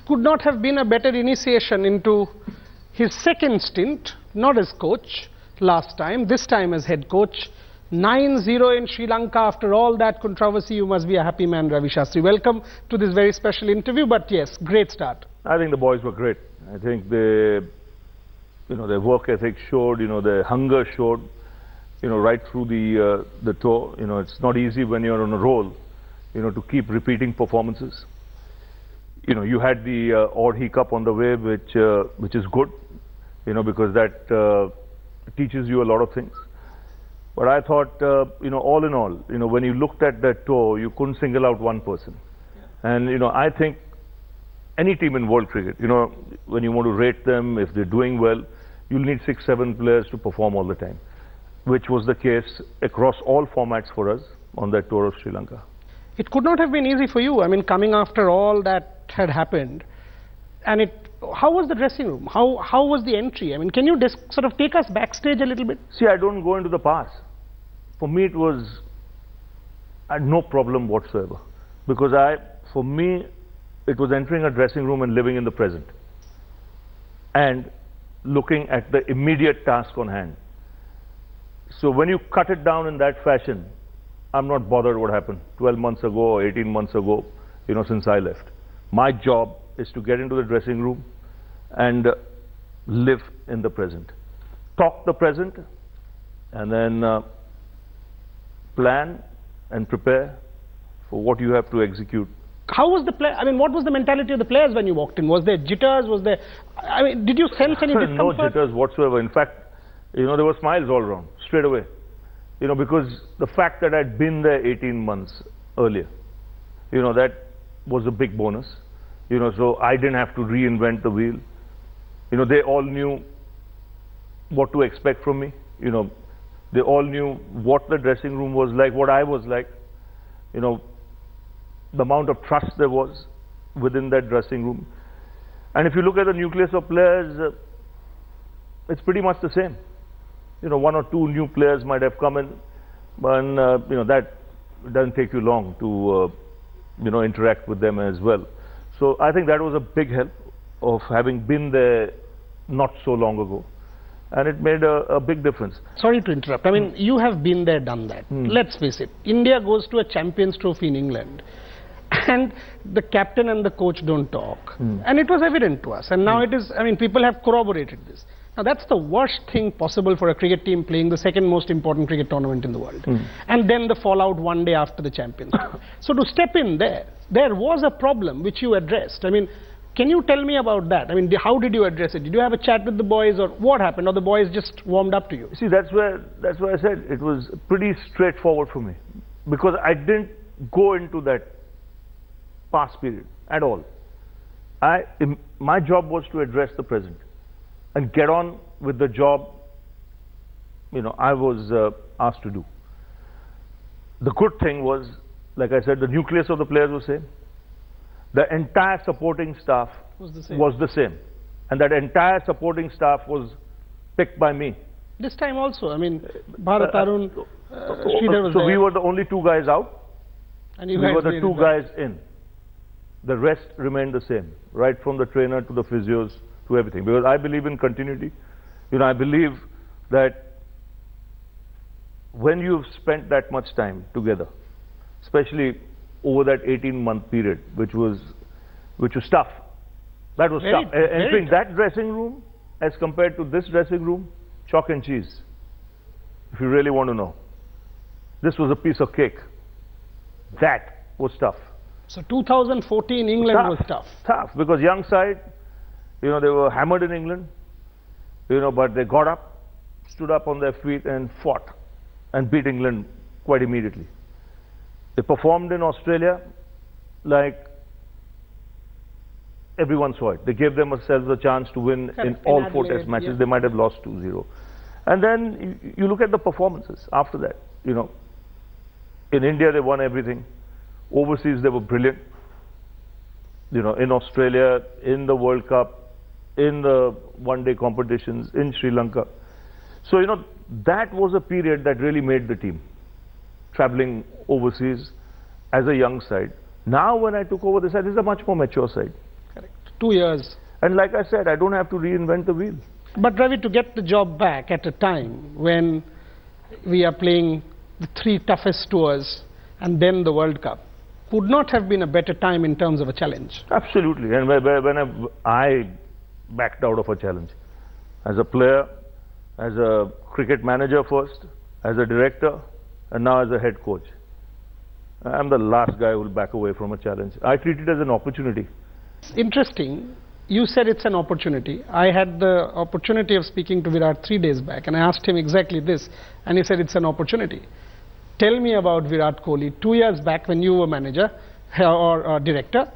could not have been a better initiation into his second stint, not as coach last time, this time as head coach. 9-0 in Sri Lanka. After all that controversy, you must be a happy man, Ravi Shastri. Welcome to this very special interview, but yes, great start. I think the boys were great. I think they, their work ethic showed, their hunger showed, right through the tour. It's not easy when you're on a roll, to keep repeating performances. You had the odd hiccup on the way, which is good, because that teaches you a lot of things. But I thought, all in all, when you looked at that tour, you couldn't single out one person. Yeah. And, I think any team in world cricket, when you want to rate them, if they're doing well, you'll need 6-7 players to perform all the time, which was the case across all formats for us on that tour of Sri Lanka. It could not have been easy for you. I mean, coming after all that had happened, and how was the dressing room? How was the entry? I mean, can you sort of take us backstage a little bit? See, I don't go into the past. For me, I had no problem whatsoever, because for me, it was entering a dressing room and living in the present and looking at the immediate task on hand. So when you cut it down in that fashion, I'm not bothered what happened 12 months ago or 18 months ago, since I left. My job is to get into the dressing room and live in the present. Talk the present and then plan and prepare for what you have to execute. How was the play? I mean, what was the mentality of the players when you walked in? Was there jitters? Was there? I mean, did you sense any discomfort? No jitters whatsoever. In fact, there were smiles all around straight away. Because the fact that I'd been there 18 months earlier, that was a big bonus. So I didn't have to reinvent the wheel. They all knew what to expect from me. They all knew what the dressing room was like, what I was like. The amount of trust there was within that dressing room. And if you look at the nucleus of players, it's pretty much the same. One or two new players might have come in, but that doesn't take you long to interact with them as well. So I think that was a big help of having been there not so long ago, and it made a big difference. Sorry to interrupt. I mean, you have been there, done that. Let's face it. India goes to a Champions Trophy in England, and the captain and the coach don't talk. And it was evident to us. And now it is, I mean, people have corroborated this. Now, that's the worst thing possible for a cricket team playing the second most important cricket tournament in the world. And then the fallout one day after the Champions Trophy. So to step in there was a problem which you addressed. I mean, can you tell me about that? I mean, how did you address it? Did you have a chat with the boys, or what happened? Or the boys just warmed up to you? See, that's why I said it was pretty straightforward for me, because I didn't go into that past period at all. My job was to address the present and get on with the job I was asked to do. The good thing was, like I said, the nucleus of the players was same. The entire supporting staff was the same. And that entire supporting staff was picked by me. This time also, I mean, Bharat Arun, Sridhar was so there. we were the only two guys out, and we were the two guys in. The rest remained the same, right from the trainer to the physios to everything. Because I believe in continuity. I believe that when you've spent that much time together, especially over that 18-month period, which was tough. That was tough. Entering that dressing room as compared to this dressing room, chalk and cheese. If you really want to know, this was a piece of cake. That was tough. So 2014 England was tough. Tough, because young side, they were hammered in England, but they got up, stood up on their feet and fought and beat England quite immediately. They performed in Australia like everyone saw it. They gave themselves a chance to win in all 4 test matches. They might have lost 2-0. And then you look at the performances after that. In India they won everything. Overseas they were brilliant. In Australia, in the World Cup, in the one-day competitions, in Sri Lanka. So, that was a period that really made the team. Traveling overseas as a young side. Now when I took over the side, this is a much more mature side. Correct. 2 years. And like I said, I don't have to reinvent the wheel. But Ravi, to get the job back at a time when we are playing the 3 toughest tours and then the World Cup, would not have been a better time in terms of a challenge. Absolutely. And when I backed out of a challenge, as a player, as a cricket manager first, as a director, and now as a head coach, I'm the last guy who will back away from a challenge. I treat it as an opportunity. Interesting. You said it's an opportunity. I had the opportunity of speaking to Virat 3 days back, and I asked him exactly this, and he said it's an opportunity. Tell me about Virat Kohli. 2 years back when you were manager or director,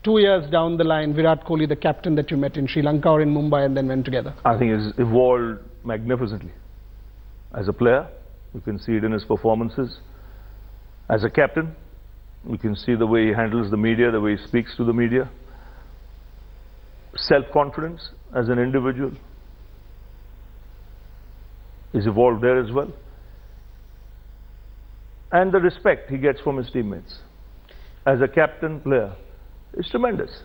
2 years down the line, Virat Kohli, the captain that you met in Sri Lanka or in Mumbai and then went together. I think he's evolved magnificently. As a player, you can see it in his performances. As a captain, you can see the way he handles the media, the way he speaks to the media. Self-confidence as an individual is evolved there as well. And the respect he gets from his teammates as a captain player is tremendous.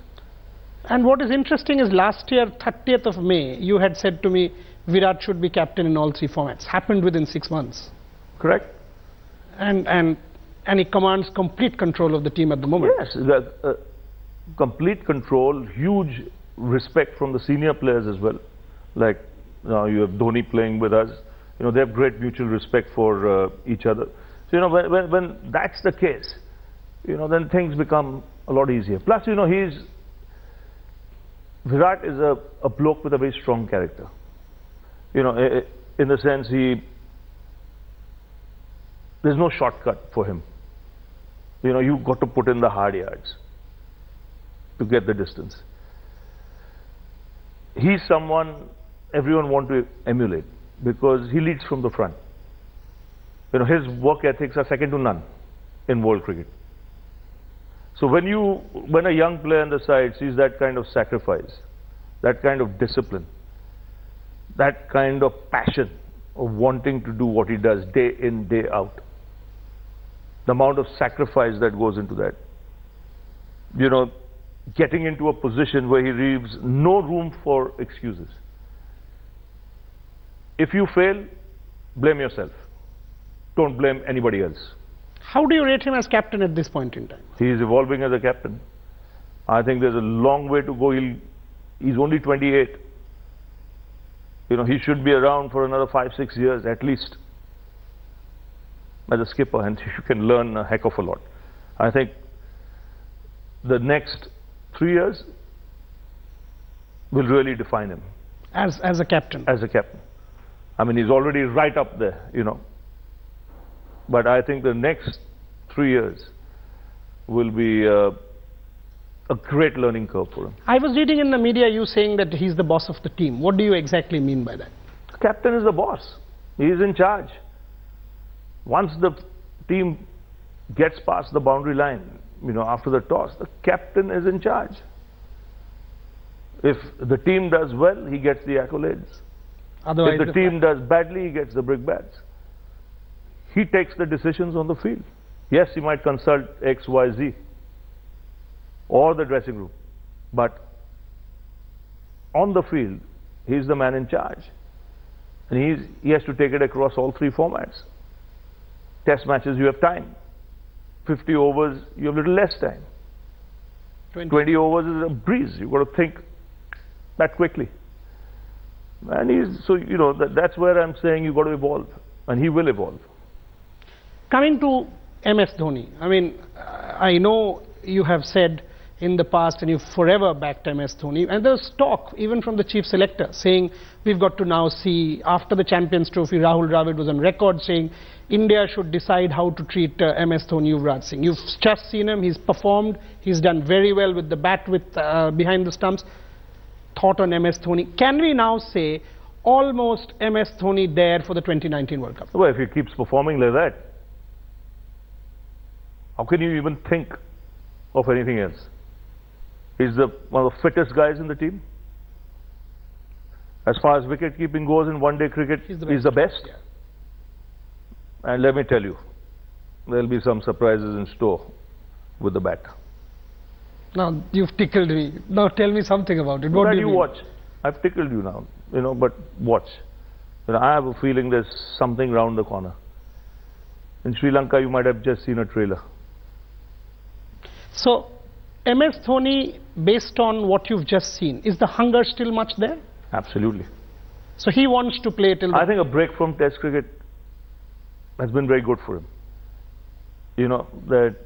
And what is interesting is last year, 30th of May, you had said to me, Virat should be captain in all 3 formats. Happened within 6 months. Correct. And he commands complete control of the team at the moment. Yes, complete control, huge respect from the senior players as well. Like now you have Dhoni playing with us. You know, they have great mutual respect for each other. So, you know, when that's the case, you know, then things become a lot easier. Plus, you know, Virat is a bloke with a very strong character. You know, in the sense there's no shortcut for him. You know, you've got to put in the hard yards to get the distance. He's someone everyone wants to emulate because he leads from the front. You know, his work ethics are second to none in world cricket. So when a young player on the side sees that kind of sacrifice, that kind of discipline, that kind of passion of wanting to do what he does day in, day out, the amount of sacrifice that goes into that, you know, getting into a position where he leaves no room for excuses. If you fail, blame yourself. Don't blame anybody else. How do you rate him as captain at this point in time? He is evolving as a captain. I think there's a long way to go. He's only 28. You know, he should be around for another 5-6 years at least as a skipper, and you can learn a heck of a lot. I think the next 3 years will really define him. As a captain? As a captain. I mean, he's already right up there, you know. But I think the next 3 years will be a great learning curve for him. I was reading in the media you saying that he's the boss of the team. What do you exactly mean by that? The captain is the boss. He is in charge. Once the team gets past the boundary line, you know, after the toss, the captain is in charge. If the team does well, he gets the accolades. Otherwise, if the team does badly, he gets the brickbats. He takes the decisions on the field. Yes, he might consult X, Y, Z or the dressing room, but on the field, he's the man in charge. And he has to take it across all 3 formats. Test matches, you have time. 50 overs, you have little less time. 20 overs is a breeze. You've got to think that quickly. And so, you know, that's where I'm saying you've got to evolve. And he will evolve. Coming to MS Dhoni, I mean, I know you have said in the past and you've forever backed MS Dhoni, and there's talk even from the chief selector saying we've got to now see, after the Champions Trophy, Rahul Dravid was on record saying India should decide how to treat MS Dhoni, Yuvraj Singh. You've just seen him, he's performed, he's done very well with the bat behind the stumps. Thought on MS Dhoni. Can we now say almost MS Dhoni there for the 2019 World Cup? Well, if he keeps performing like that, how can you even think of anything else? He's one of the fittest guys in the team. As far as wicket keeping goes in one-day cricket, he's the best. Yeah. And let me tell you, there'll be some surprises in store with the bat. Now, you've tickled me. Now, tell me something about it. What do do you you mean? watch? I've tickled you now, but watch. I have a feeling there's something round the corner. In Sri Lanka, you might have just seen a trailer. So, MS Dhoni, based on what you've just seen, is the hunger still much there? Absolutely. So, he wants to play till... I think a break from Test cricket has been very good for him. That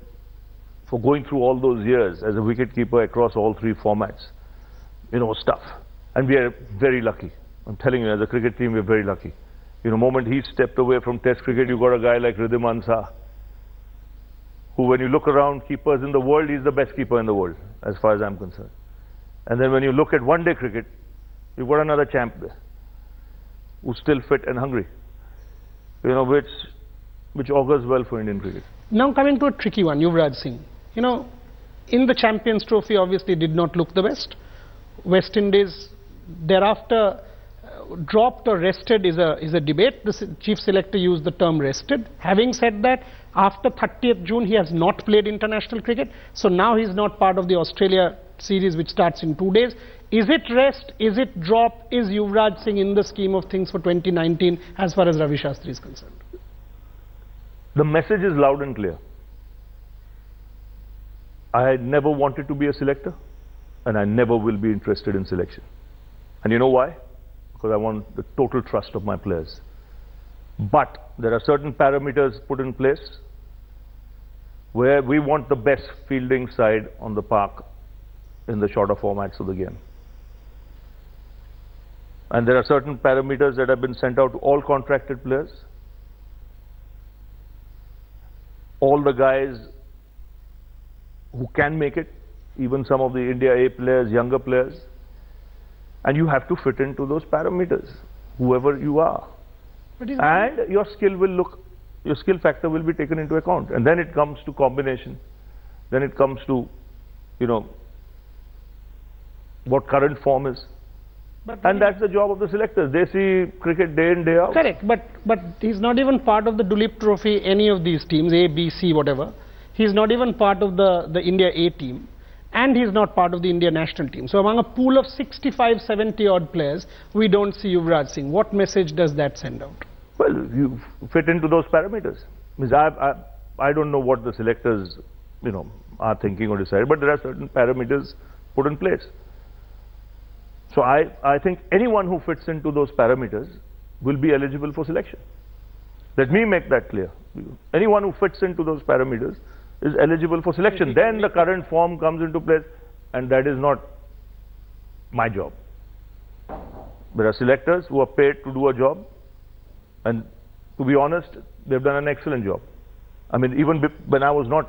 for going through all those years as a wicketkeeper across all three formats, was tough. And we are very lucky. I'm telling you, as a cricket team, we're very lucky. The moment he stepped away from Test cricket, you got a guy like Ridhiman Shah, who, when you look around keepers in the world, he's the best keeper in the world, as far as I'm concerned. And then when you look at one-day cricket, you've got another champ there, who's still fit and hungry, which augurs well for Indian cricket. Now coming to a tricky one, Yuvraj Singh. In the Champions Trophy, obviously did not look the best. West Indies thereafter dropped or rested is a debate. The chief selector used the term rested. Having said that, after 30th June, he has not played international cricket. So now he's not part of the Australia series, which starts in 2 days. Is it rest? Is it drop? Is Yuvraj Singh in the scheme of things for 2019 as far as Ravi Shastri is concerned? The message is loud and clear. I never wanted to be a selector, and I never will be interested in selection. And you know why? Because I want the total trust of my players. But there are certain parameters put in place where we want the best fielding side on the park in the shorter formats of the game. And there are certain parameters that have been sent out to all contracted players. All the guys who can make it, even some of the India A players, younger players, and you have to fit into those parameters, whoever you are. And your skill factor will be taken into account. And then it comes to combination. Then it comes to, what current form is. And that's the job of the selectors. They see cricket day in, day out. Correct, but he's not even part of the Duleep Trophy, any of these teams, A, B, C, whatever. He's not even part of the India A team, and he's not part of the India national team. So among a pool of 65, 70 odd players, we don't see Yuvraj Singh. What message does that send out? Well, you fit into those parameters. I don't know what the selectors, are thinking or decided, but there are certain parameters put in place. So I think anyone who fits into those parameters will be eligible for selection. Let me make that clear. Anyone who fits into those parameters is eligible for selection. Then the current form comes into place, and that is not my job. There are selectors who are paid to do a job, and to be honest, they've done an excellent job. I mean, even when I was not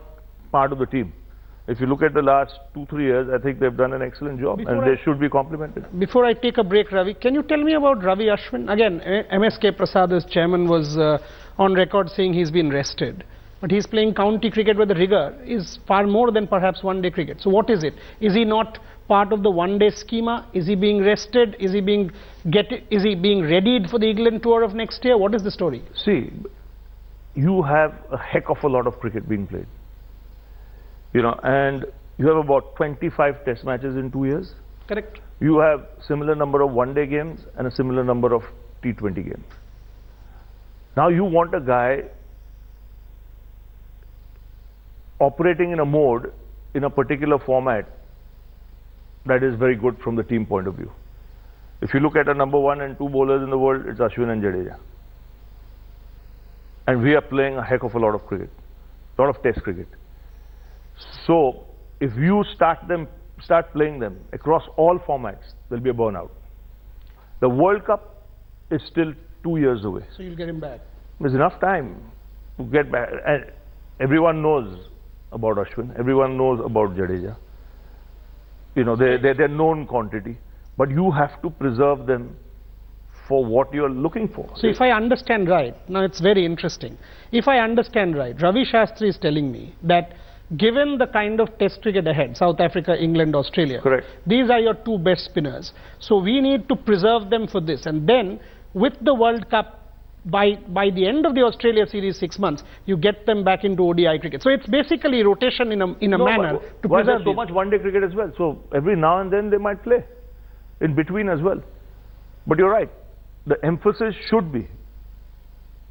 part of the team, if you look at the last 2-3 years, I think they've done an excellent job, and they should be complimented. Before I take a break, Ravi, can you tell me about Ravi Ashwin? Again, MSK Prasad as chairman was on record saying he's been rested. But he's playing county cricket where the rigor is far more than perhaps one-day cricket. So what is it? Is he not part of the one-day schema? Is he being rested? Is he being readied for the England tour of next year? What is the story? See, you have a heck of a lot of cricket being played. And you have about 25 test matches in 2 years. Correct. You have similar number of one-day games and a similar number of T20 games. Now you want a guy operating in a mode in a particular format that is very good from the team point of view. If you look at the number 1 and 2 bowlers in the world, it's Ashwin and Jadeja. And we are playing a heck of a lot of cricket, a lot of test cricket. So if you start playing them across all formats, there'll be a burnout. The World Cup is still 2 years away. So you'll get him back. There's enough time to get back. And everyone knows about Ashwin. Everyone knows about Jadeja. They're known quantity. But you have to preserve them for what you're looking for. So if I understand right, now it's very interesting. If I understand right, Ravi Shastri is telling me that given the kind of test cricket ahead, South Africa, England, Australia, correct, these are your 2 best spinners. So we need to preserve them for this. And then with the World Cup by the end of the Australia series 6 months, you get them back into ODI cricket. So it's basically rotation in a manner to preserve. There's so much one-day cricket as well. So every now and then they might play in between as well. But you're right. The emphasis should be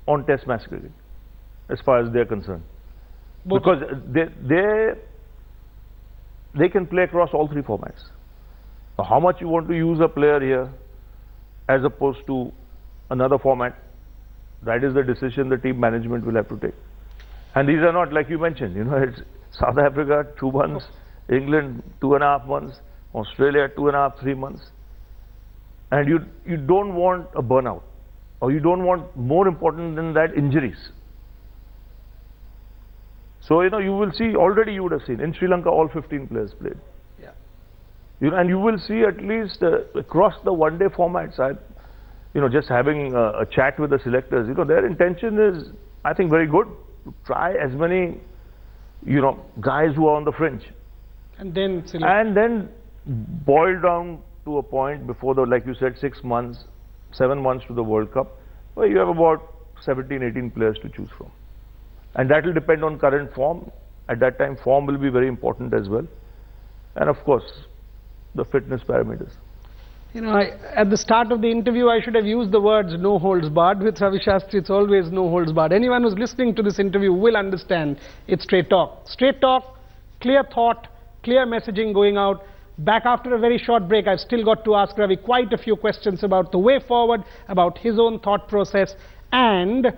on Test match cricket, as far as they're concerned, because they can play across all three formats. Now, how much you want to use a player here, as opposed to another format, that is the decision the team management will have to take. And these are not, like you mentioned, it's South Africa 2 months, England 2.5 months, Australia 2.5, 3 months. And you don't want a burnout, or you don't want, more important than that, injuries. So, you will see, already you would have seen, in Sri Lanka all 15 players played. Yeah. And you will see at least across the one-day formats, just having a chat with the selectors, their intention is, I think, very good, to try as many, guys who are on the fringe. And then boil down to a point before like you said, 6 months, 7 months to the World Cup, where you have about 17, 18 players to choose from. And that will depend on current form. At that time, form will be very important as well. And of course, the fitness parameters. At the start of the interview, I should have used the words no holds barred. With Ravi Shastri, it's always no holds barred. Anyone who's listening to this interview will understand it's straight talk. Straight talk, clear thought, clear messaging going out. Back after a very short break, I've still got to ask Ravi quite a few questions about the way forward, about his own thought process, and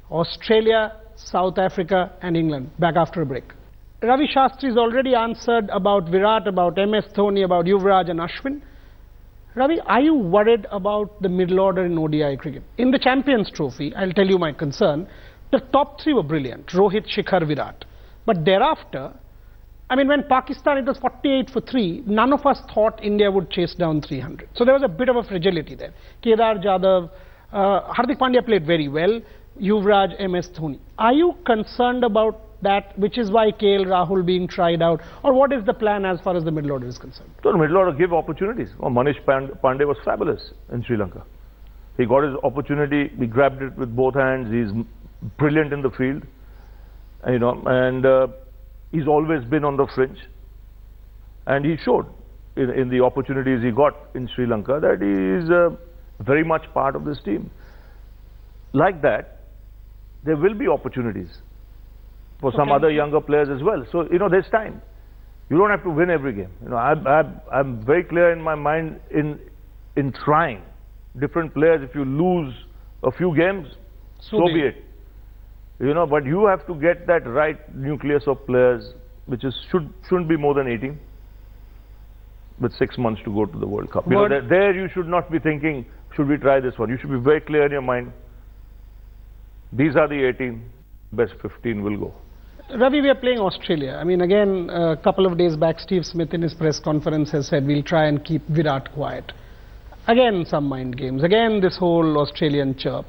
Australia, South Africa and England. Back after a break. Ravi Shastri's already answered about Virat, about MS Dhoni, about Yuvraj and Ashwin. Ravi, are you worried about the middle order in ODI cricket? In the Champions Trophy, I'll tell you my concern, the top three were brilliant, Rohit, Shikhar, Virat. But thereafter, when Pakistan, it was 48 for 3, none of us thought India would chase down 300. So there was a bit of a fragility there. Kedar Jadhav, Hardik Pandya played very well, Yuvraj, MS Dhoni. Are you concerned about that, which is why KL Rahul being tried out, or what is the plan as far as the middle order is concerned? So the middle order give opportunities. Manish Pandey was fabulous in Sri Lanka. He got his opportunity, he grabbed it with both hands, he's brilliant in the field, and he's always been on the fringe. And he showed in the opportunities he got in Sri Lanka that he is very much part of this team. Like that, there will be opportunities for some other younger players as well. So, there's time. You don't have to win every game. I'm very clear in my mind in trying different players. If you lose a few games, so be it. But you have to get that right nucleus of players, which shouldn't be more than 18, with 6 months to go to the World Cup. There you should not be thinking, should we try this one? You should be very clear in your mind. These are the 18, best 15 will go. Ravi, we are playing Australia. Again, a couple of days back, Steve Smith in his press conference has said we'll try and keep Virat quiet. Again, some mind games. Again, this whole Australian chirp.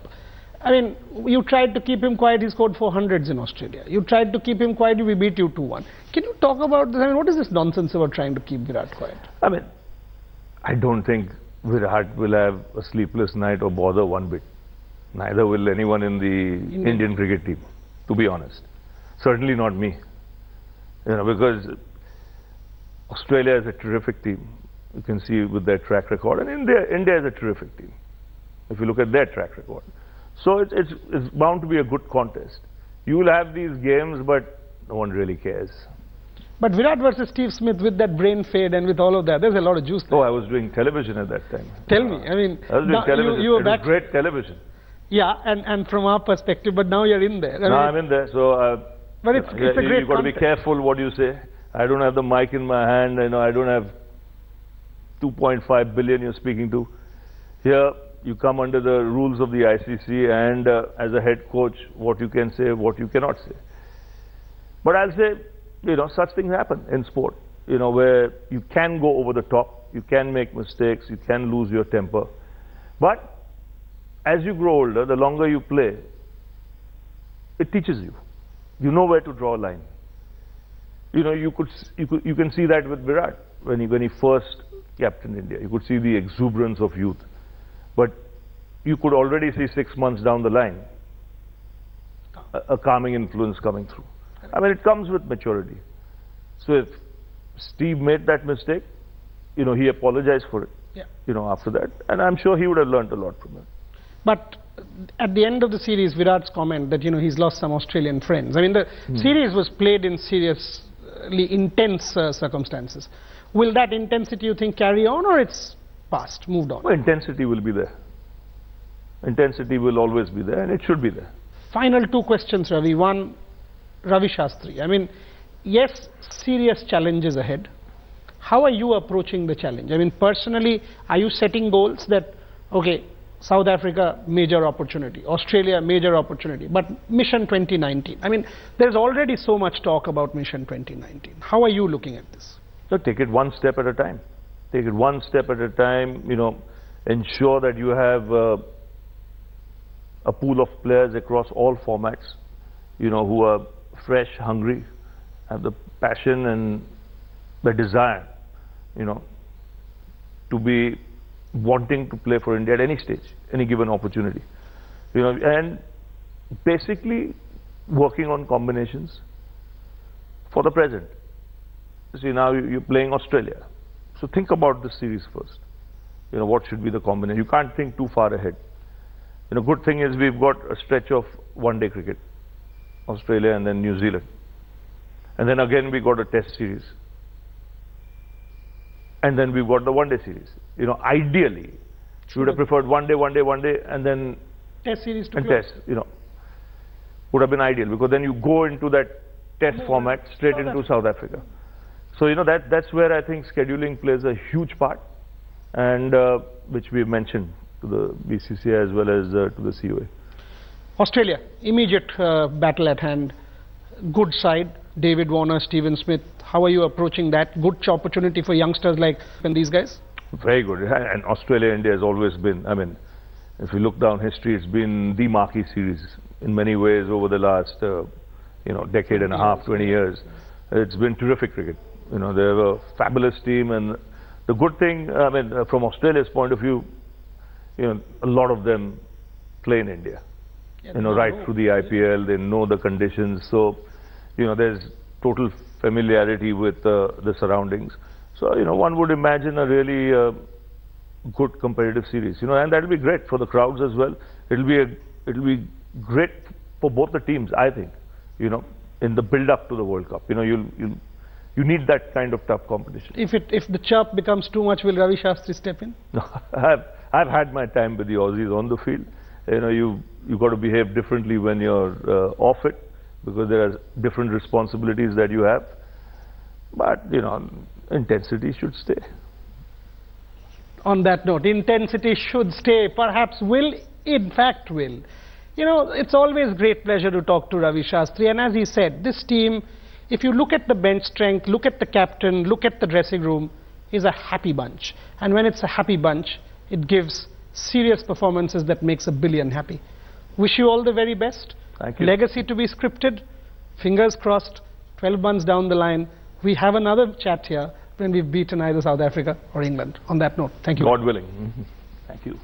You tried to keep him quiet, he scored 400s in Australia. You tried to keep him quiet, we beat you 2-1. Can you talk about this? What is this nonsense about trying to keep Virat quiet? I don't think Virat will have a sleepless night or bother one bit. Neither will anyone in the Indian cricket team, to be honest. Certainly not me. Because Australia is a terrific team. You can see with their track record. And India is a terrific team, if you look at their track record. So it's bound to be a good contest. You will have these games, but no one really cares. But Virat versus Steve Smith, with that brain fade and with all of that, there's a lot of juice there. Oh, I was doing television at that time. Tell me. I was doing television. You were it was great television. Yeah, and from our perspective, but now you're in there. I'm in there, so but it's a great you've got to be careful what you say. I don't have the mic in my hand, I don't have 2.5 billion you're speaking to. Here, you come under the rules of the ICC, and as a head coach, what you can say, what you cannot say. But I'll say, such things happen in sport, where you can go over the top, you can make mistakes, you can lose your temper. But as you grow older, the longer you play, it teaches you. You know where to draw a line. You can see that with Virat when he first captained India. You could see the exuberance of youth. But you could already see 6 months down the line a calming influence coming through. I mean, it comes with maturity. So if Steve made that mistake, you know, he apologized for it, you know, after that. And I'm sure he would have learned a lot from it. But at the end of the series, Virat's comment that, you know, he's lost some Australian friends. I mean, the series was played in seriously intense circumstances. Will that intensity, you think, carry on, or it's past, moved on? Well, intensity will be there. Intensity will always be there, and it should be there. Final two questions, Ravi. One, Ravi Shastri. I mean, yes, serious challenges ahead. How are you approaching the challenge? I mean, personally, are you setting goals that, okay, South Africa, major opportunity, Australia, major opportunity, but Mission 2019? I mean, there's already so much talk about Mission 2019. How are you looking at this? So take it one step at a time. Take it one step at a time, you know, ensure that you have a pool of players across all formats, you know, who are fresh, hungry, have the passion and the desire, you know, to be wanting to play for India at any stage, any given opportunity, you know, and basically working on combinations for the present. See, now you're playing Australia, so think about this series first. You know, what should be the combination? You can't think too far ahead. You know, good thing is we've got a stretch of one-day cricket, Australia and then New Zealand, and then again we got a Test series, and then we've got the one-day series. You know, ideally, you would have preferred one day, and then Test series to Test. You know, would have been ideal, because then you go into that Test format straight into South Africa. So you know, that's where I think scheduling plays a huge part, and which we mentioned to the BCCI as well as to the COA. Australia, immediate battle at hand. Good side, David Warner, Stephen Smith. How are you approaching that? Good opportunity for youngsters like these guys? Very good. And Australia-India has always been, I mean, if you look down history, it's been the marquee series in many ways over the last, you know, decade and a half, 20 years. It's been terrific cricket. You know, they have a fabulous team, and the good thing, I mean, from Australia's point of view, you know, a lot of them play in India. You know, right through the IPL, they know the conditions, so, you know, there's total familiarity with the surroundings. So, you know, one would imagine a really good competitive series, you know, and that'll be great for the crowds as well. It'll be great for both the teams, I think, you know, in the build-up to the World Cup. You know, you need that kind of tough competition. If the chirp becomes too much, will Ravi Shastri step in? No, I've had my time with the Aussies on the field. You know, you've got to behave differently when you're off it, because there are different responsibilities that you have. But, you know, intensity should stay. On that note, intensity should stay, perhaps will, in fact will. You know, it's always great pleasure to talk to Ravi Shastri, and as he said, this team, if you look at the bench strength, look at the captain, look at the dressing room, is a happy bunch. And when it's a happy bunch, it gives serious performances that makes a billion happy. Wish you all the very best. Thank you. Legacy to be scripted. Fingers crossed, 12 months down the line, we have another chat here when we've beaten either South Africa or England. On that note, thank you. God willing. Thank you.